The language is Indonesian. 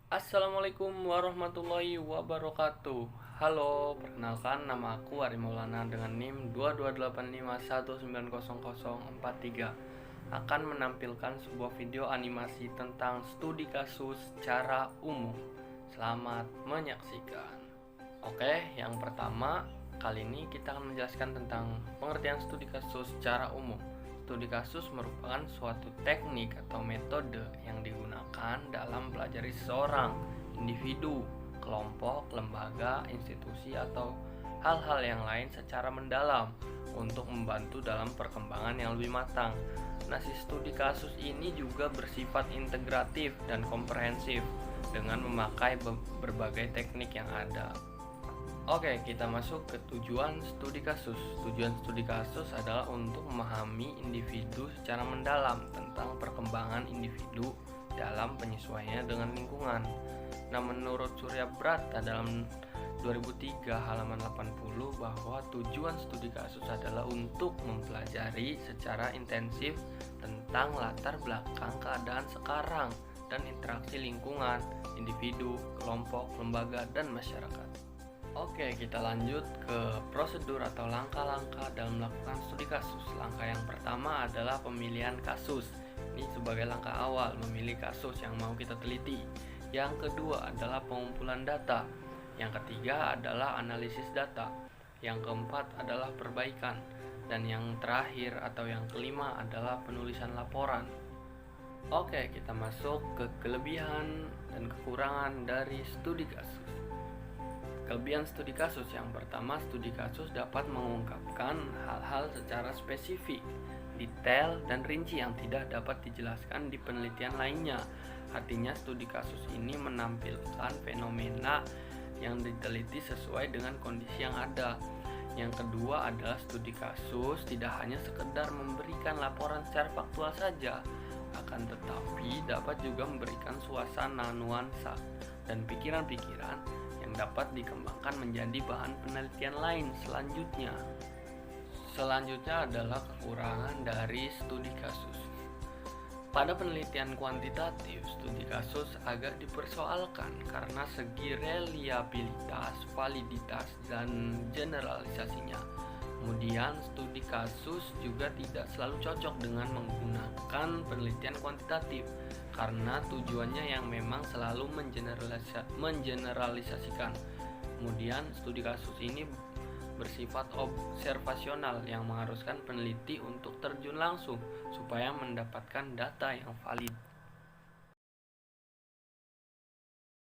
Assalamualaikum warahmatullahi wabarakatuh. Halo, perkenalkan nama aku Ari Maulana dengan NIM 2285190043. Akan menampilkan sebuah video animasi tentang studi kasus secara umum. Selamat menyaksikan. Oke, yang pertama, kali ini kita akan menjelaskan tentang pengertian studi kasus secara umum. Studi kasus merupakan suatu teknik atau metode yang digunakan dalam pelajari seseorang, individu, kelompok, lembaga, institusi, atau hal-hal yang lain secara mendalam untuk membantu dalam perkembangan yang lebih matang. Nah, si studi kasus ini juga bersifat integratif dan komprehensif dengan memakai berbagai teknik yang ada. Oke, kita masuk ke tujuan studi kasus. Tujuan studi kasus adalah untuk memahami individu secara mendalam tentang perkembangan individu dalam penyesuaiannya dengan lingkungan. Nah, menurut Surya Brata dalam 2003 halaman 80 bahwa tujuan studi kasus adalah untuk mempelajari secara intensif tentang latar belakang keadaan sekarang dan interaksi lingkungan, individu, kelompok, lembaga, dan masyarakat. Oke, kita lanjut ke prosedur atau langkah-langkah dalam melakukan studi kasus. Langkah yang pertama adalah pemilihan kasus. Ini sebagai langkah awal memilih kasus yang mau kita teliti. Yang kedua adalah pengumpulan data. Yang ketiga adalah analisis data. Yang keempat adalah perbaikan. Dan yang terakhir atau yang kelima adalah penulisan laporan. Oke, kita masuk ke kelebihan dan kekurangan dari studi kasus. Kelebihan studi kasus yang pertama, studi kasus dapat mengungkapkan hal-hal secara spesifik, detail, dan rinci yang tidak dapat dijelaskan di penelitian lainnya. Artinya studi kasus ini menampilkan fenomena yang diteliti sesuai dengan kondisi yang ada. Yang kedua adalah studi kasus tidak hanya sekedar memberikan laporan secara faktual saja, akan tetapi dapat juga memberikan suasana, nuansa, dan pikiran-pikiran yang dapat dikembangkan menjadi bahan penelitian lain selanjutnya. Selanjutnya adalah kekurangan dari studi kasus. Pada penelitian kuantitatif, studi kasus agak dipersoalkan karena segi reliabilitas, validitas, dan generalisasinya. Kemudian, studi kasus juga tidak selalu cocok dengan menggunakan penelitian kuantitatif karena tujuannya yang memang selalu mengeneralisasikan. Kemudian, studi kasus ini bersifat observasional yang mengharuskan peneliti untuk terjun langsung supaya mendapatkan data yang valid.